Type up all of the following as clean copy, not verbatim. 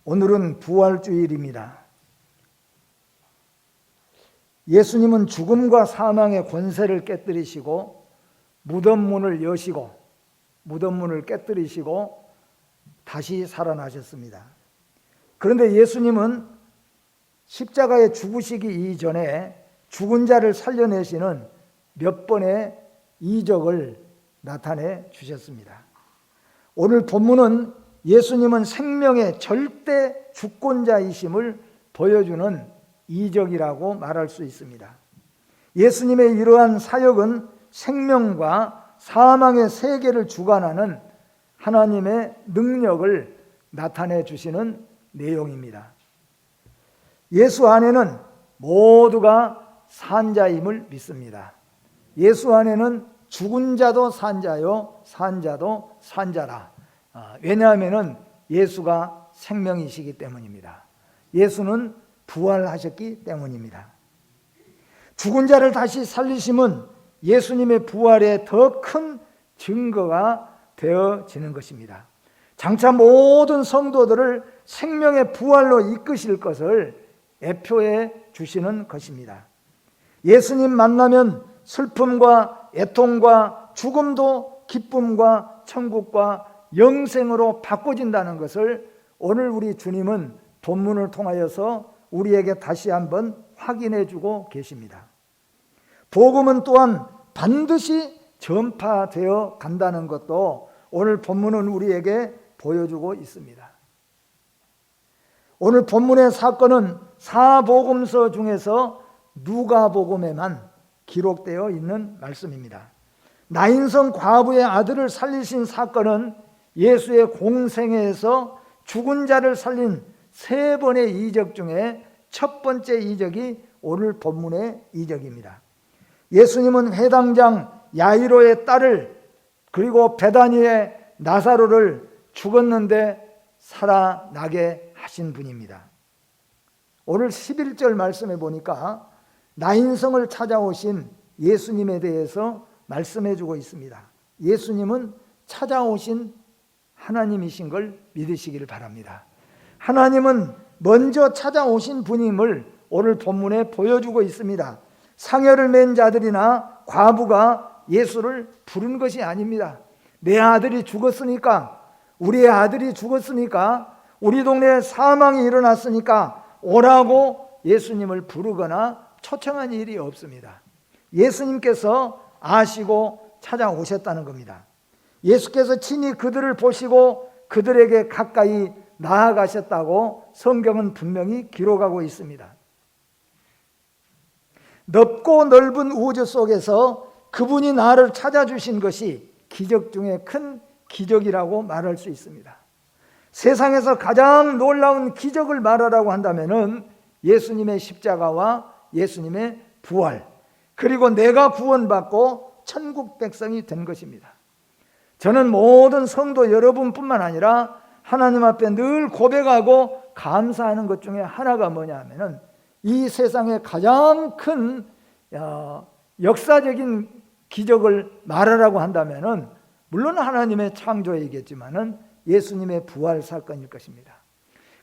오늘은 부활주일입니다. 예수님은 죽음과 사망의 권세를 깨뜨리시고 무덤 문을 깨뜨리시고 다시 살아나셨습니다. 그런데 예수님은 십자가에 죽으시기 이전에 죽은 자를 살려내시는 몇 번의 이적을 나타내 주셨습니다. 오늘 본문은 예수님은 생명의 절대 주권자이심을 보여주는 이적이라고 말할 수 있습니다. 예수님의 이러한 사역은 생명과 사망의 세계를 주관하는 하나님의 능력을 나타내 주시는 내용입니다. 예수 안에는 모두가 산자임을 믿습니다. 예수 안에는 죽은 자도 산자요, 산자도 산자라. 왜냐하면 예수가 생명이시기 때문입니다. 예수는 부활하셨기 때문입니다. 죽은 자를 다시 살리심은 예수님의 부활의 더 큰 증거가 되어지는 것입니다. 장차 모든 성도들을 생명의 부활로 이끄실 것을 애표해 주시는 것입니다. 예수님 만나면 슬픔과 애통과 죽음도 기쁨과 천국과 영생으로 바꿔진다는 것을 오늘 우리 주님은 본문을 통하여서 우리에게 다시 한번 확인해 주고 계십니다. 복음은 또한 반드시 전파되어 간다는 것도 오늘 본문은 우리에게 보여주고 있습니다. 오늘 본문의 사건은 사복음서 중에서 누가복음에만 기록되어 있는 말씀입니다. 나인성 과부의 아들을 살리신 사건은 예수의 공생애에서 죽은 자를 살린 3번의 이적 중에 첫 번째 이적이 오늘 본문의 이적입니다. 예수님은 회당장 야이로의 딸을 그리고 베다니의 나사로를 죽었는데 살아나게 하신 분입니다. 오늘 11절 말씀에 보니까 나인성을 찾아오신 예수님에 대해서 말씀해 주고 있습니다. 예수님은 찾아오신 하나님이신 걸 믿으시기를 바랍니다. 하나님은 먼저 찾아오신 분임을 오늘 본문에 보여주고 있습니다. 상여를 맨 자들이나 과부가 예수를 부른 것이 아닙니다. 내 아들이 죽었으니까, 우리의 아들이 죽었으니까, 우리 동네에 사망이 일어났으니까 오라고 예수님을 부르거나 초청한 일이 없습니다. 예수님께서 아시고 찾아오셨다는 겁니다. 예수께서 친히 그들을 보시고 그들에게 가까이 나아가셨다고 성경은 분명히 기록하고 있습니다. 넓고 넓은 우주 속에서 그분이 나를 찾아주신 것이 기적 중에 큰 기적이라고 말할 수 있습니다. 세상에서 가장 놀라운 기적을 말하라고 한다면 예수님의 십자가와 예수님의 부활, 그리고 내가 구원받고 천국 백성이 된 것입니다. 저는 모든 성도 여러분뿐만 아니라 하나님 앞에 늘 고백하고 감사하는 것 중에 하나가 뭐냐 하면은 이 세상에 가장 큰 역사적인 기적을 말하라고 한다면은 물론 하나님의 창조이겠지만은 예수님의 부활 사건일 것입니다.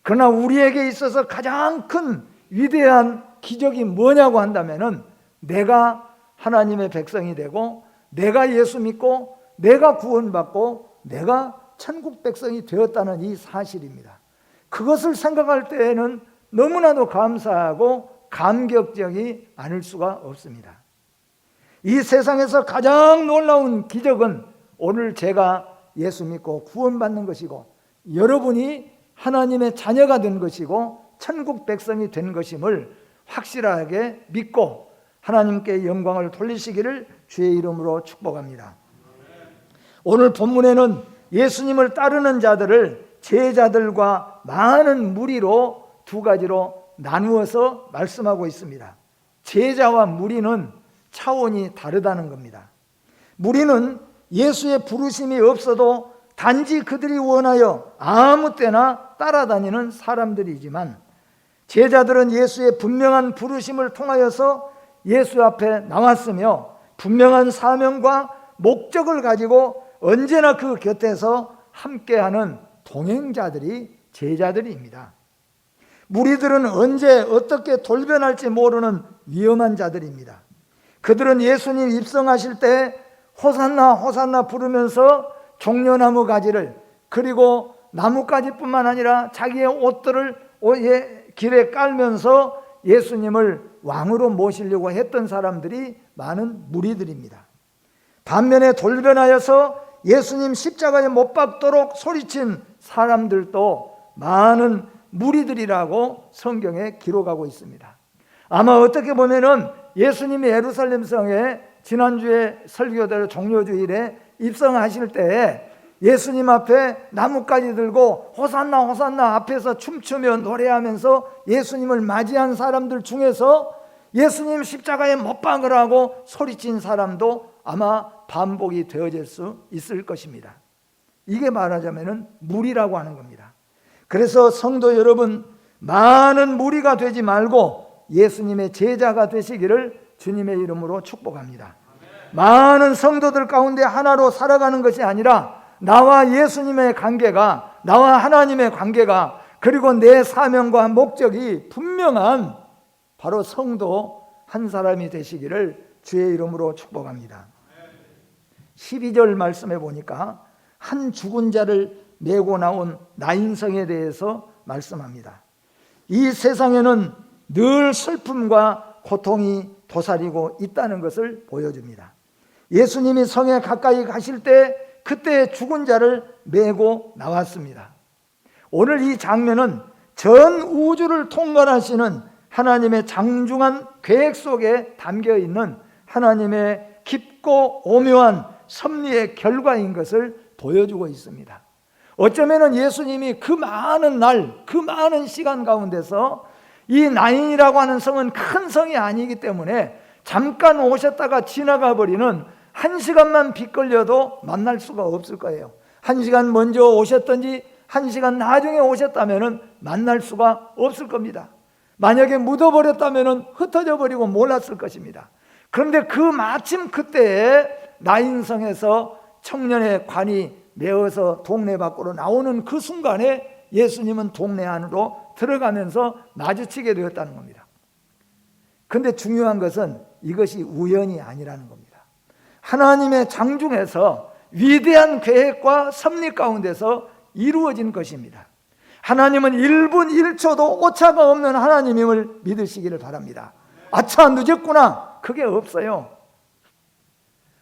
그러나 우리에게 있어서 가장 큰 위대한 기적이 뭐냐고 한다면은 내가 하나님의 백성이 되고 내가 예수 믿고 내가 구원받고 내가 천국 백성이 되었다는 이 사실입니다. 그것을 생각할 때에는 너무나도 감사하고 감격적이 않을 수가 없습니다. 이 세상에서 가장 놀라운 기적은 오늘 제가 예수 믿고 구원받는 것이고 여러분이 하나님의 자녀가 된 것이고 천국 백성이 된 것임을 확실하게 믿고 하나님께 영광을 돌리시기를 주의 이름으로 축복합니다. 오늘 본문에는 예수님을 따르는 자들을 제자들과 많은 무리로 두 가지로 나누어서 말씀하고 있습니다. 제자와 무리는 차원이 다르다는 겁니다. 무리는 예수의 부르심이 없어도 단지 그들이 원하여 아무 때나 따라다니는 사람들이지만 제자들은 예수의 분명한 부르심을 통하여서 예수 앞에 나왔으며 분명한 사명과 목적을 가지고 언제나 그 곁에서 함께하는 동행자들이 제자들입니다. 무리들은 언제 어떻게 돌변할지 모르는 위험한 자들입니다. 그들은 예수님 입성하실 때 호산나 호산나 부르면서 종려나무 가지를, 그리고 나뭇가지뿐만 아니라 자기의 옷들을 길에 깔면서 예수님을 왕으로 모시려고 했던 사람들이 많은 무리들입니다. 반면에 돌변하여서 예수님 십자가에 못 박도록 소리친 사람들도 많은 무리들이라고 성경에 기록하고 있습니다. 아마 어떻게 보면은 예수님이 예루살렘 성에 지난주에 설교대로 종료주일에 입성하실 때 예수님 앞에 나뭇가지 들고 호산나 호산나 앞에서 춤추며 노래하면서 예수님을 맞이한 사람들 중에서 예수님 십자가에 못 박으라고 소리친 사람도 아마 반복이 되어질 수 있을 것입니다. 이게 말하자면 무리라고 하는 겁니다. 그래서 성도 여러분, 많은 무리가 되지 말고 예수님의 제자가 되시기를 주님의 이름으로 축복합니다. 많은 성도들 가운데 하나로 살아가는 것이 아니라 나와 예수님의 관계가, 나와 하나님의 관계가, 그리고 내 사명과 목적이 분명한 바로 성도 한 사람이 되시기를 주의 이름으로 축복합니다. 12절 말씀해 보니까 한 죽은 자를 메고 나온 나인성에 대해서 말씀합니다. 이 세상에는 늘 슬픔과 고통이 도사리고 있다는 것을 보여줍니다. 예수님이 성에 가까이 가실 때 그때 죽은 자를 메고 나왔습니다. 오늘 이 장면은 전 우주를 통괄하시는 하나님의 장중한 계획 속에 담겨 있는 하나님의 깊고 오묘한 섭리의 결과인 것을 보여주고 있습니다. 어쩌면 예수님이 그 많은 날, 그 많은 시간 가운데서 이 나인이라고 하는 성은 큰 성이 아니기 때문에 잠깐 오셨다가 지나가 버리는, 1시간만 빗걸려도 만날 수가 없을 거예요. 1시간 먼저 오셨든지 1시간 나중에 오셨다면 만날 수가 없을 겁니다. 만약에 묻어버렸다면 흩어져 버리고 몰랐을 것입니다. 그런데 그 마침 그때에 나인성에서 청년의 관이 메어서 동네 밖으로 나오는 그 순간에 예수님은 동네 안으로 들어가면서 마주치게 되었다는 겁니다. 그런데 중요한 것은 이것이 우연이 아니라는 겁니다. 하나님의 장중에서 위대한 계획과 섭리 가운데서 이루어진 것입니다. 하나님은 1분 1초도 오차가 없는 하나님임을 믿으시기를 바랍니다. 아차 늦었구나, 그게 없어요.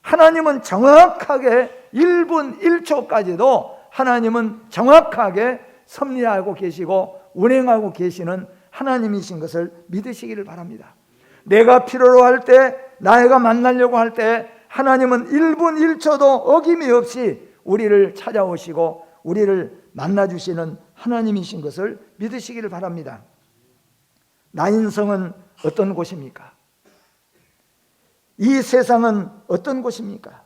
하나님은 정확하게 1분 1초까지도 하나님은 정확하게 섭리하고 계시고 운행하고 계시는 하나님이신 것을 믿으시기를 바랍니다. 내가 필요로 할 때, 나이가 만나려고 할 때 하나님은 1분 1초도 어김이 없이 우리를 찾아오시고 우리를 만나주시는 하나님이신 것을 믿으시기를 바랍니다. 나인성은 어떤 곳입니까? 이 세상은 어떤 곳입니까?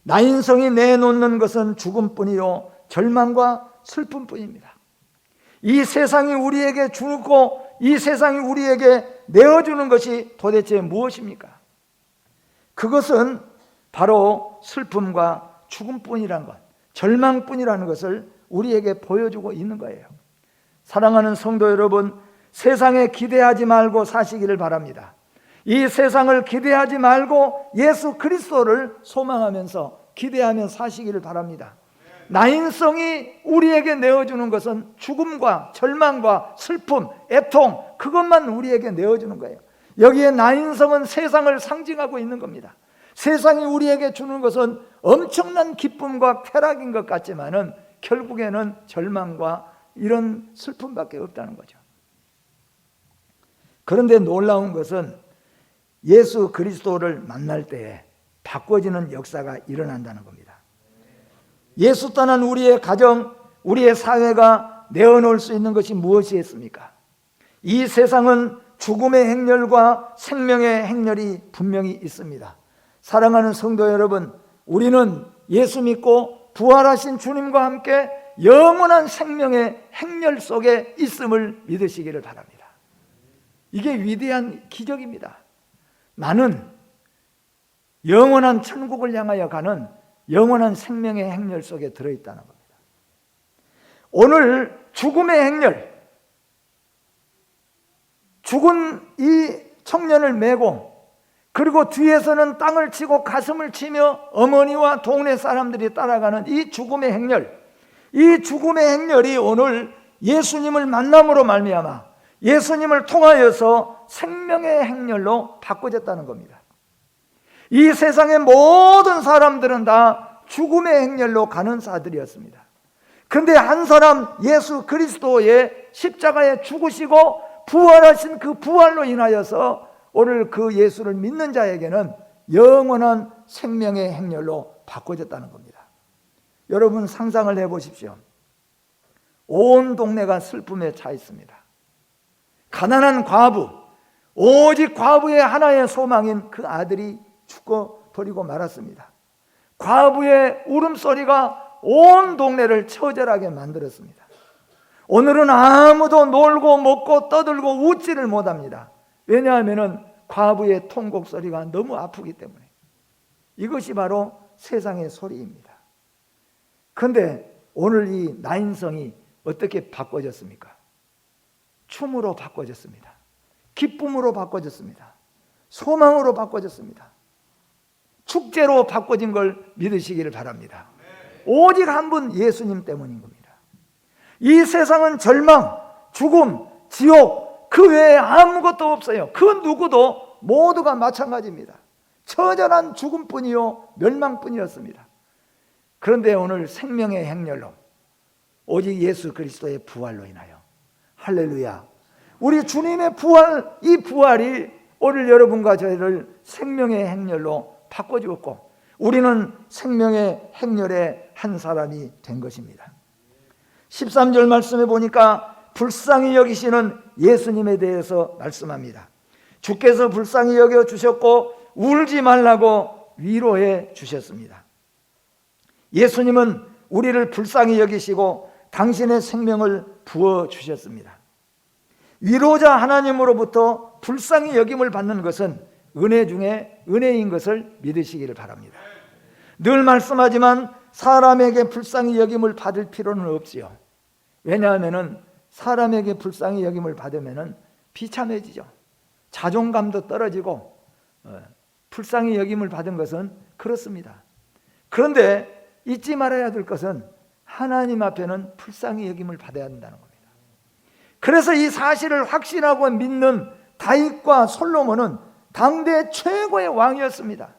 나인성이 내놓는 것은 죽음뿐이요 절망과 슬픔뿐입니다. 이 세상이 우리에게 주고 이 세상이 우리에게 내어주는 것이 도대체 무엇입니까? 그것은 바로 슬픔과 죽음뿐이라는 것, 절망뿐이라는 것을 우리에게 보여주고 있는 거예요. 사랑하는 성도 여러분, 세상에 기대하지 말고 사시기를 바랍니다. 이 세상을 기대하지 말고 예수 그리스도를 소망하면서 기대하며 사시기를 바랍니다. 나인성이 우리에게 내어주는 것은 죽음과 절망과 슬픔, 애통, 그것만 우리에게 내어주는 거예요. 여기에 나인성은 세상을 상징하고 있는 겁니다. 세상이 우리에게 주는 것은 엄청난 기쁨과 쾌락인 것 같지만은 결국에는 절망과 이런 슬픔밖에 없다는 거죠. 그런데 놀라운 것은 예수 그리스도를 만날 때에 바꿔지는 역사가 일어난다는 겁니다. 예수 떠난 우리의 가정, 우리의 사회가 내어놓을 수 있는 것이 무엇이겠습니까? 이 세상은 죽음의 행렬과 생명의 행렬이 분명히 있습니다. 사랑하는 성도 여러분, 우리는 예수 믿고 부활하신 주님과 함께 영원한 생명의 행렬 속에 있음을 믿으시기를 바랍니다. 이게 위대한 기적입니다. 나는 영원한 천국을 향하여 가는 영원한 생명의 행렬 속에 들어있다는 겁니다. 오늘 죽음의 행렬, 죽은 이 청년을 메고 그리고 뒤에서는 땅을 치고 가슴을 치며 어머니와 동네 사람들이 따라가는 이 죽음의 행렬, 이 죽음의 행렬이 오늘 예수님을 만남으로 말미암아 예수님을 통하여서 생명의 행렬로 바꿔졌다는 겁니다. 이 세상의 모든 사람들은 다 죽음의 행렬로 가는 자들이었습니다. 그런데 한 사람, 예수 그리스도의 십자가에 죽으시고 부활하신 그 부활로 인하여서 오늘 그 예수를 믿는 자에게는 영원한 생명의 행렬로 바꿔졌다는 겁니다. 여러분 상상을 해보십시오. 온 동네가 슬픔에 차 있습니다. 가난한 과부, 오직 과부의 하나의 소망인 그 아들이 죽어 버리고 말았습니다. 과부의 울음소리가 온 동네를 처절하게 만들었습니다. 오늘은 아무도 놀고 먹고 떠들고 웃지를 못합니다. 왜냐하면 과부의 통곡 소리가 너무 아프기 때문에. 이것이 바로 세상의 소리입니다. 그런데 오늘 이 나인성이 어떻게 바꿔졌습니까? 춤으로 바꿔졌습니다. 기쁨으로 바꿔졌습니다. 소망으로 바꿔졌습니다. 축제로 바꿔진 걸 믿으시기를 바랍니다. 오직 한 분 예수님 때문인 겁니다. 이 세상은 절망, 죽음, 지옥 그 외에 아무것도 없어요. 그 누구도 모두가 마찬가지입니다. 처절한 죽음뿐이요 멸망뿐이었습니다. 그런데 오늘 생명의 행렬로 오직 예수 그리스도의 부활로 인하여 할렐루야, 우리 주님의 부활, 이 부활이 오늘 여러분과 저희를 생명의 행렬로 바꿔주었고 우리는 생명의 행렬의 한 사람이 된 것입니다. 13절 말씀에 보니까 불쌍히 여기시는 예수님에 대해서 말씀합니다. 주께서 불쌍히 여겨 주셨고 울지 말라고 위로해 주셨습니다. 예수님은 우리를 불쌍히 여기시고 당신의 생명을 부어 주셨습니다. 위로자 하나님으로부터 불쌍히 여김을 받는 것은 은혜 중에 은혜인 것을 믿으시기를 바랍니다. 늘 말씀하지만 사람에게 불쌍히 여김을 받을 필요는 없지요. 왜냐하면 사람에게 불쌍히 여김을 받으면 비참해지죠. 자존감도 떨어지고 불쌍히 여김을 받은 것은 그렇습니다. 그런데 잊지 말아야 될 것은 하나님 앞에는 불쌍히 여김을 받아야 된다는 겁니다. 그래서 이 사실을 확신하고 믿는 다윗과 솔로몬은 당대 최고의 왕이었습니다.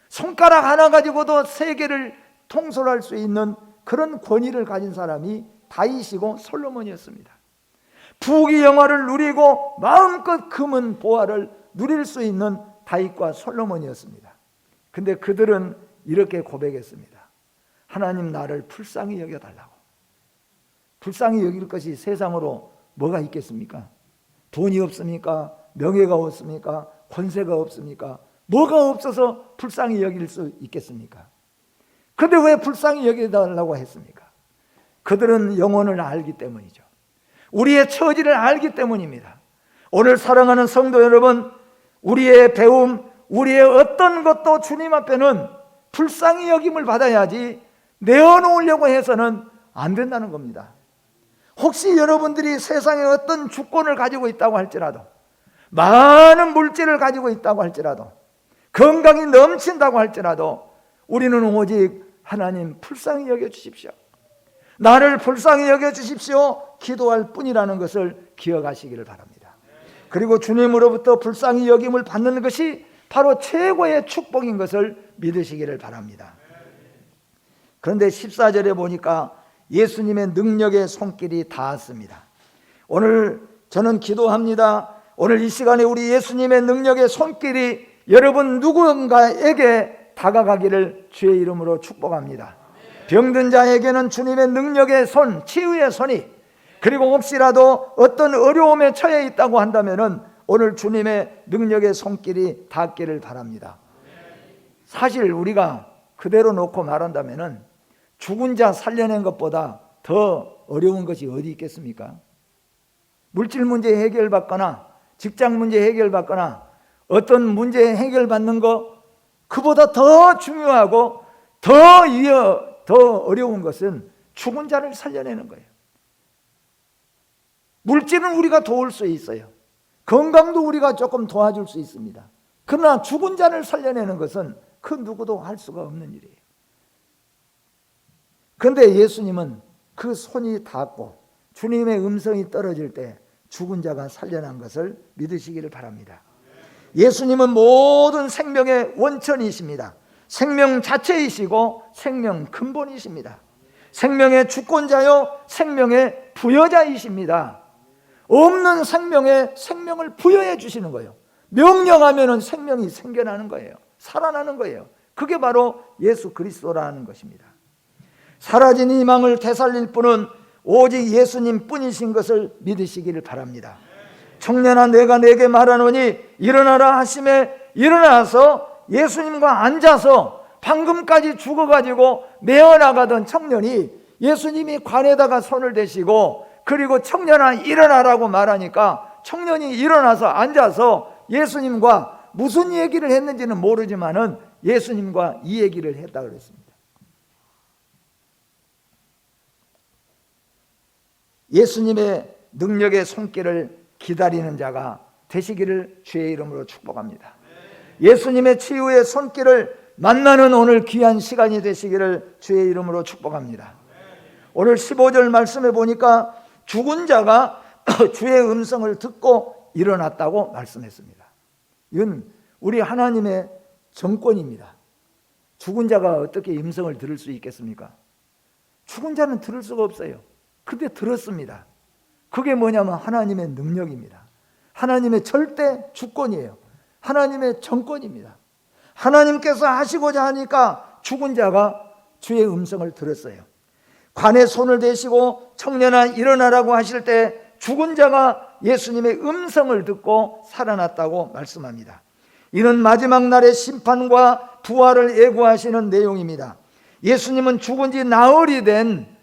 손가락 하나 가지고도 세계를 통솔할 수 있는 그런 권위를 가진 사람이 다윗이고 솔로몬이었습니다. 부귀 영화를 누리고 마음껏 금은 보화를 누릴 수 있는 다윗과 솔로몬이었습니다. 근데 그들은 이렇게 고백했습니다. 하나님, 나를 불쌍히 여겨달라고. 불쌍히 여길 것이 세상으로 뭐가 있겠습니까? 돈이 없습니까? 명예가 없습니까? 권세가 없습니까? 뭐가 없어서 불쌍히 여길 수 있겠습니까? 그런데 왜 불쌍히 여겨달라고 했습니까? 그들은 영혼을 알기 때문이죠. 우리의 처지를 알기 때문입니다. 오늘 사랑하는 성도 여러분, 우리의 배움, 우리의 어떤 것도 주님 앞에는 불쌍히 여김을 받아야지 내어놓으려고 해서는 안 된다는 겁니다. 혹시 여러분들이 세상에 어떤 주권을 가지고 있다고 할지라도, 많은 물질을 가지고 있다고 할지라도, 건강이 넘친다고 할지라도 우리는 오직 하나님 불쌍히 여겨주십시오, 나를 불쌍히 여겨주십시오 기도할 뿐이라는 것을 기억하시기를 바랍니다. 그리고 주님으로부터 불쌍히 여김을 받는 것이 바로 최고의 축복인 것을 믿으시기를 바랍니다. 그런데 14절에 보니까 예수님의 능력의 손길이 닿았습니다. 오늘 저는 기도합니다. 오늘 이 시간에 우리 예수님의 능력의 손길이 여러분 누군가에게 다가가기를 주의 이름으로 축복합니다. 병든 자에게는 주님의 능력의 손, 치유의 손이, 그리고 혹시라도 어떤 어려움에 처해 있다고 한다면 오늘 주님의 능력의 손길이 닿기를 바랍니다. 사실 우리가 그대로 놓고 말한다면 죽은 자 살려낸 것보다 더 어려운 것이 어디 있겠습니까? 물질 문제 해결받거나 직장 문제 해결받거나 어떤 문제 해결받는 것, 그보다 더 중요하고 더 어려운 것은 죽은 자를 살려내는 거예요. 물질은 우리가 도울 수 있어요. 건강도 우리가 조금 도와줄 수 있습니다. 그러나 죽은 자를 살려내는 것은 그 누구도 할 수가 없는 일이에요. 그런데 예수님은 그 손이 닿고 주님의 음성이 떨어질 때 죽은 자가 살려난 것을 믿으시기를 바랍니다. 예수님은 모든 생명의 원천이십니다. 생명 자체이시고 생명 근본이십니다. 생명의 주권자요 생명의 부여자이십니다. 없는 생명에 생명을 부여해 주시는 거예요. 명령하면 생명이 생겨나는 거예요. 살아나는 거예요. 그게 바로 예수 그리스도라는 것입니다. 사라진 희망을 되살릴 분은 오직 예수님 뿐이신 것을 믿으시기를 바랍니다. 청년아 내가 내게 말하노니 일어나라 하심에 일어나서 예수님과 앉아서 방금까지 죽어가지고 메어나가던 청년이 예수님이 관에다가 손을 대시고 그리고 청년아 일어나라고 말하니까 청년이 일어나서 앉아서 예수님과 무슨 얘기를 했는지는 모르지만은 예수님과 이 얘기를 했다고 그랬습니다. 예수님의 능력의 손길을 기다리는 자가 되시기를 주의 이름으로 축복합니다. 예수님의 치유의 손길을 만나는 오늘 귀한 시간이 되시기를 주의 이름으로 축복합니다. 오늘 15절 말씀에 보니까 죽은 자가 주의 음성을 듣고 일어났다고 말씀했습니다. 이건 우리 하나님의 정권입니다. 죽은 자가 어떻게 음성을 들을 수 있겠습니까? 죽은 자는 들을 수가 없어요. 근데 들었습니다. 그게 뭐냐면 하나님의 능력입니다. 하나님의 절대 주권이에요. 하나님의 정권입니다. 하나님께서 하시고자 하니까 죽은 자가 주의 음성을 들었어요. 관에 손을 대시고 청년아 일어나라고 하실 때 죽은 자가 예수님의 음성을 듣고 살아났다고 말씀합니다. 이는 마지막 날의 심판과 부활을 예고하시는 내용입니다. 예수님은 죽은 지 나흘이 된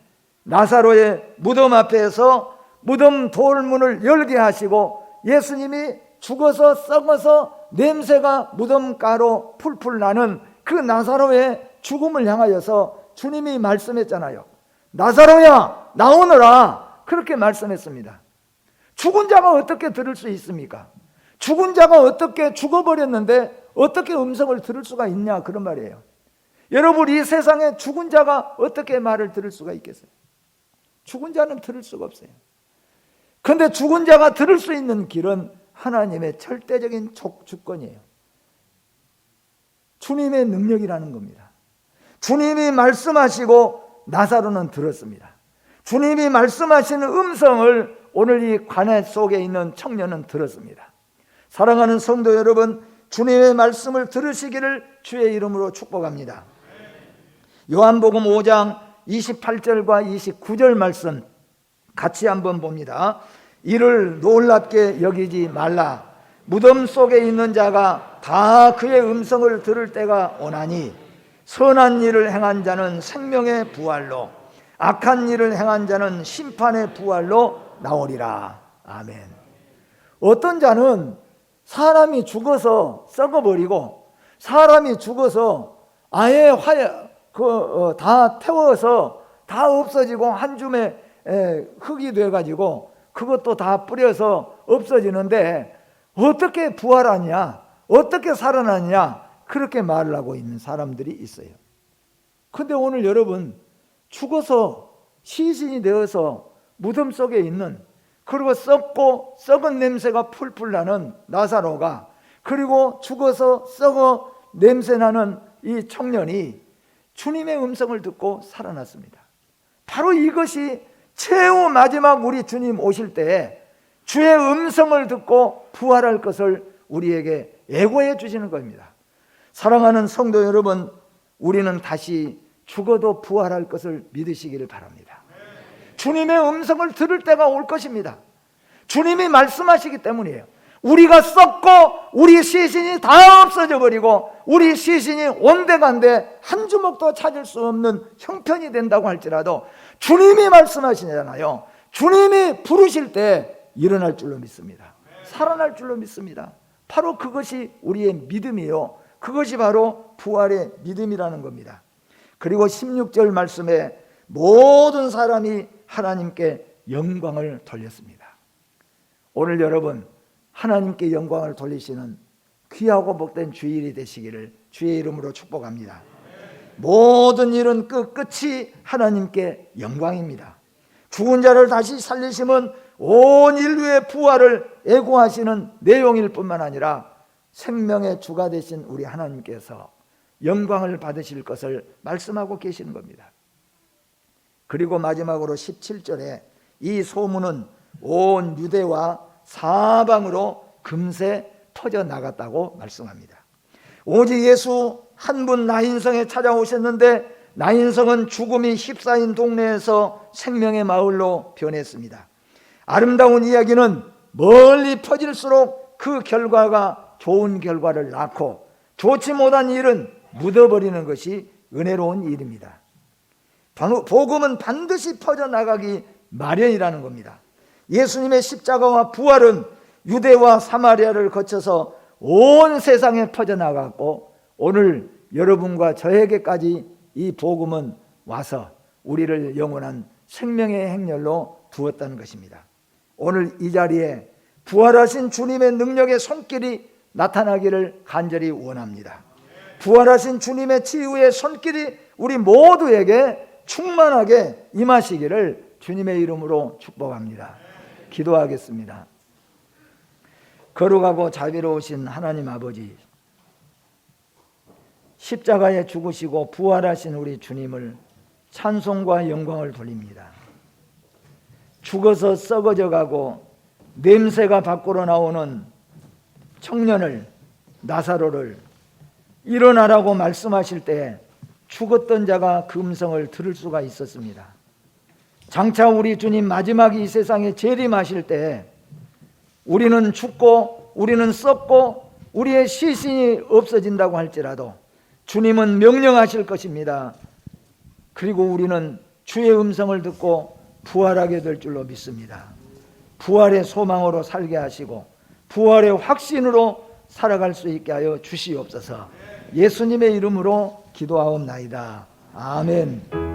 나사로의 무덤 앞에서 무덤 돌문을 열게 하시고 예수님이 죽어서 썩어서 냄새가 무덤가로 풀풀 나는 그 나사로의 죽음을 향하여서 주님이 말씀했잖아요. 나사로야 나오너라, 그렇게 말씀했습니다. 죽은 자가 어떻게 들을 수 있습니까? 죽은 자가 어떻게 죽어버렸는데 어떻게 음성을 들을 수가 있냐, 그런 말이에요. 여러분, 이 세상에 죽은 자가 어떻게 말을 들을 수가 있겠어요? 죽은 자는 들을 수가 없어요. 그런데 죽은 자가 들을 수 있는 길은 하나님의 절대적인 주권이에요. 주님의 능력이라는 겁니다. 주님이 말씀하시고 나사로는 들었습니다. 주님이 말씀하시는 음성을 오늘 이 관에 속에 있는 청년은 들었습니다. 사랑하는 성도 여러분, 주님의 말씀을 들으시기를 주의 이름으로 축복합니다. 요한복음 5장 28절과 29절 말씀 같이 한번 봅니다. 이를 놀랍게 여기지 말라. 무덤 속에 있는 자가 다 그의 음성을 들을 때가 오나니 선한 일을 행한 자는 생명의 부활로, 악한 일을 행한 자는 심판의 부활로 나오리라. 아멘. 어떤 자는 사람이 죽어서 썩어버리고 사람이 죽어서 아예 다 태워서 다 없어지고 한 줌의 흙이 돼가지고 그것도 다 뿌려서 없어지는데 어떻게 부활하냐, 어떻게 살아나냐, 그렇게 말을 하고 있는 사람들이 있어요. 그런데 오늘 여러분, 죽어서 시신이 되어서 무덤 속에 있는, 그리고 썩고 썩은 냄새가 풀풀 나는 나사로가, 그리고 죽어서 썩어 냄새나는 이 청년이 주님의 음성을 듣고 살아났습니다. 바로 이것이 최후 마지막 우리 주님 오실 때 주의 음성을 듣고 부활할 것을 우리에게 예고해 주시는 겁니다. 사랑하는 성도 여러분, 우리는 다시 죽어도 부활할 것을 믿으시기를 바랍니다. 주님의 음성을 들을 때가 올 것입니다. 주님이 말씀하시기 때문이에요. 우리가 썩고 우리 시신이 다 없어져 버리고 우리 시신이 온데간데 한 주먹도 찾을 수 없는 형편이 된다고 할지라도 주님이 말씀하시잖아요. 주님이 부르실 때 일어날 줄로 믿습니다. 살아날 줄로 믿습니다. 바로 그것이 우리의 믿음이요, 그것이 바로 부활의 믿음이라는 겁니다. 그리고 16절 말씀에 모든 사람이 하나님께 영광을 돌렸습니다. 오늘 여러분 하나님께 영광을 돌리시는 귀하고 복된 주일이 되시기를 주의 이름으로 축복합니다. 모든 일은 끝이 하나님께 영광입니다. 죽은 자를 다시 살리시면 온 인류의 부활을 애고하시는 내용일 뿐만 아니라 생명의 주가 되신 우리 하나님께서 영광을 받으실 것을 말씀하고 계시는 겁니다. 그리고 마지막으로 17절에 이 소문은 온 유대와 사방으로 금세 퍼져나갔다고 말씀합니다. 오직 예수 한 분 나인성에 찾아오셨는데 나인성은 죽음이 휩싸인 동네에서 생명의 마을로 변했습니다. 아름다운 이야기는 멀리 퍼질수록 그 결과가 좋은 결과를 낳고 좋지 못한 일은 묻어버리는 것이 은혜로운 일입니다. 복음은 반드시 퍼져나가기 마련이라는 겁니다. 예수님의 십자가와 부활은 유대와 사마리아를 거쳐서 온 세상에 퍼져나갔고 오늘 여러분과 저에게까지 이 복음은 와서 우리를 영원한 생명의 행렬로 두었다는 것입니다. 오늘 이 자리에 부활하신 주님의 능력의 손길이 나타나기를 간절히 원합니다. 부활하신 주님의 치유의 손길이 우리 모두에게 충만하게 임하시기를 주님의 이름으로 축복합니다. 기도하겠습니다. 거룩하고 자비로우신 하나님 아버지, 십자가에 죽으시고 부활하신 우리 주님을 찬송과 영광을 돌립니다. 죽어서 썩어져 가고 냄새가 밖으로 나오는 청년을, 나사로를 일어나라고 말씀하실 때 죽었던 자가 그 음성을 들을 수가 있었습니다. 장차 우리 주님 마지막에 이 세상에 재림하실 때 우리는 죽고 우리는 썩고 우리의 시신이 없어진다고 할지라도 주님은 명령하실 것입니다. 그리고 우리는 주의 음성을 듣고 부활하게 될 줄로 믿습니다. 부활의 소망으로 살게 하시고 부활의 확신으로 살아갈 수 있게 하여 주시옵소서. 예수님의 이름으로 기도하옵나이다. 아멘.